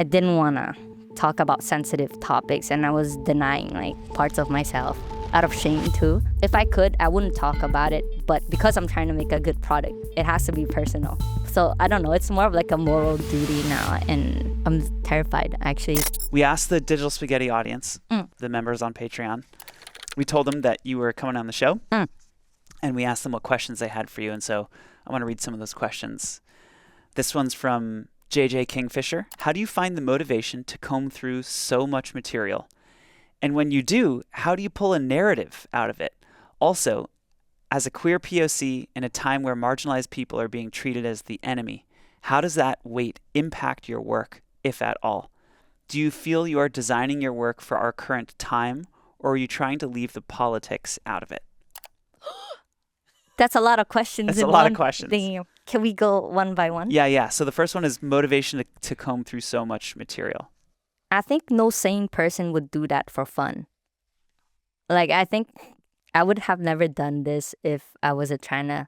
I didn't want to talk about sensitive topics, and I was denying like parts of myself out of shame too. If I could, I wouldn't talk about it, but because I'm trying to make a good product, it has to be personal. So I don't know, it's more of like a moral duty now, and I'm terrified actually. We asked the Digital Spaghetti audience, the members on Patreon, we told them that you were coming on the show, and we asked them what questions they had for you, and so I want to read some of those questions. This one's from JJ Kingfisher. How do you find the motivation to comb through so much material? And when you do, how do you pull a narrative out of it? Also, as a queer POC in a time where marginalized people are being treated as the enemy, how does that weight impact your work, if at all? Do you feel you are designing your work for our current time, or are you trying to leave the politics out of it? That's a lot of questions. That's a lot of questions. Thing. Can we go one by one? Yeah. So the first one is motivation to comb through so much material. I think no sane person would do that for fun. Like, I think I would have never done this if I wasn't trying to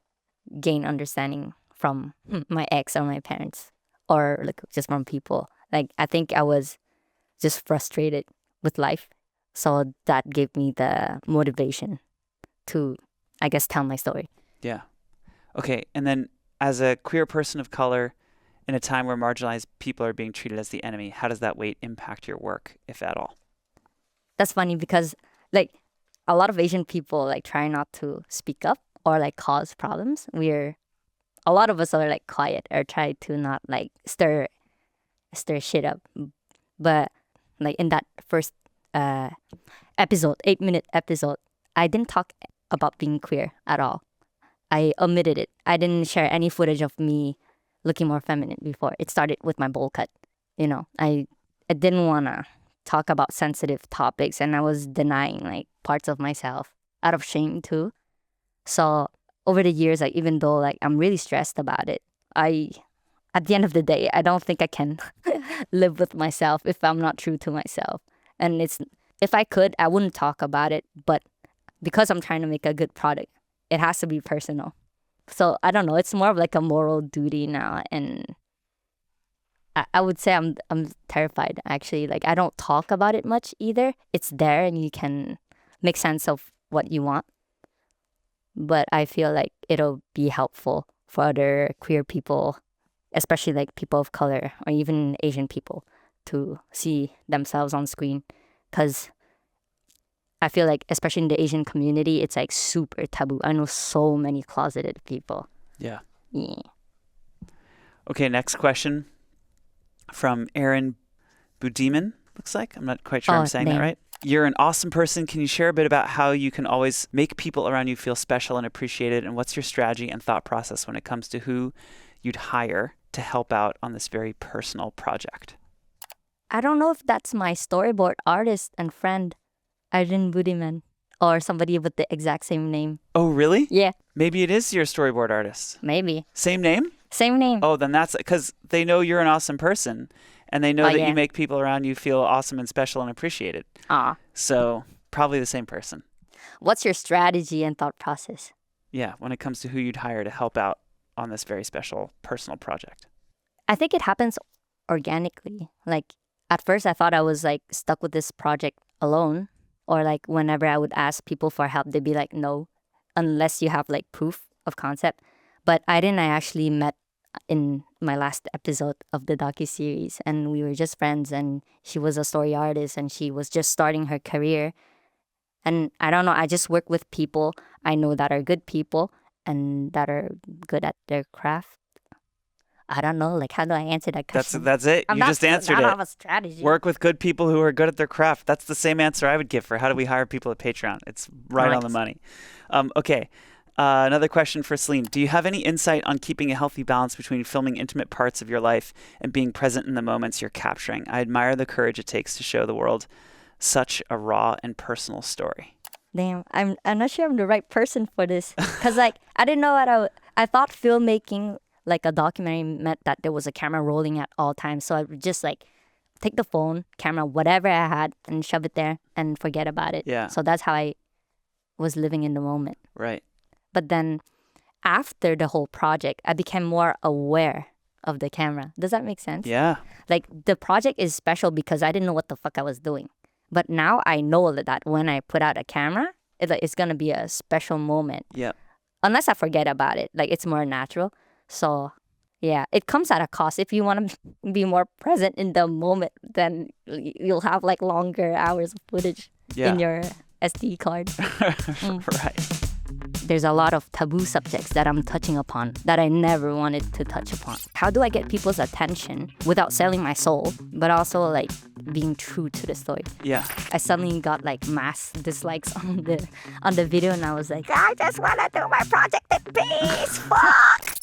gain understanding from my ex or my parents or like just from people. Like, I think I was just frustrated with life. So that gave me the motivation to, I guess, tell my story. Yeah. Okay. And then as a queer person of color in a time where marginalized people are being treated as the enemy, how does that weight impact your work, if at all? That's funny because like a lot of Asian people like try not to speak up or like cause problems. A lot of us are like quiet or try to not like stir shit up. But like in that first episode, 8-minute episode, I didn't talk about being queer at all. I omitted it. I didn't share any footage of me looking more feminine before. It started with my bowl cut. You know, I didn't want to talk about sensitive topics, and I was denying like parts of myself out of shame too. So over the years, like even though like I'm really stressed about it, at the end of the day, I don't think I can live with myself if I'm not true to myself. And if I could, I wouldn't talk about it, but because I'm trying to make a good product, it has to be personal. So I don't know, it's more of like a moral duty now, and I would say I'm terrified actually. Like I don't talk about it much either. It's there and you can make sense of what you want. But I feel like it'll be helpful for other queer people, especially like people of color or even Asian people, to see themselves on screen. Because I feel like, especially in the Asian community, it's like super taboo. I know so many closeted people. Yeah. Yeah. Okay, next question from Aaron Budiman, looks like. I'm not quite sure I'm saying that right. You're an awesome person. Can you share a bit about how you can always make people around you feel special and appreciated? And what's your strategy and thought process when it comes to who you'd hire to help out on this very personal project? I don't know if that's my storyboard artist and friend, Arjun Budiman, or somebody with the exact same name. Oh, really? Yeah. Maybe it is your storyboard artist. Maybe. Same name? Same name. Oh, then that's because they know you're an awesome person and they know that yeah. you make people around you feel awesome and special and appreciated. So probably the same person. What's your strategy and thought process? Yeah, when it comes to who you'd hire to help out on this very special personal project. I think it happens organically. Like at first I thought I was like stuck with this project alone, or like whenever I would ask people for help, they'd be like, no, unless you have like proof of concept. But I actually met in my last episode of the docuseries, and we were just friends, and she was a story artist and she was just starting her career. And I don't know, I just work with people I know that are good people and that are good at their craft. I don't know, like how do I answer that question? That's it. You just answered it. I don't have a strategy. Work with good people who are good at their craft. That's the same answer I would give for how do we hire people at Patreon. It's right on the money. Okay. Another question for Celine. Do you have any insight on keeping a healthy balance between filming intimate parts of your life and being present in the moments you're capturing? I admire the courage it takes to show the world such a raw and personal story. Damn, I'm not sure I'm the right person for this. Because like, I didn't know what I thought filmmaking like a documentary meant that there was a camera rolling at all times. So I would just like take the phone, camera, whatever I had, and shove it there and forget about it. Yeah. So that's how I was living in the moment. Right. But then after the whole project, I became more aware of the camera. Does that make sense? Yeah. Like the project is special because I didn't know what the fuck I was doing. But now I know that when I put out a camera, it's gonna be a special moment. Yeah. Unless I forget about it. Like it's more natural. So yeah, it comes at a cost. If you want to be more present in the moment, then you'll have like longer hours of footage in your SD card. Right. There's a lot of taboo subjects that I'm touching upon that I never wanted to touch upon. How do I get people's attention without selling my soul, but also like being true to the story? Yeah. I suddenly got like mass dislikes on the video, and I was like, I just want to do my project in peace. Fuck.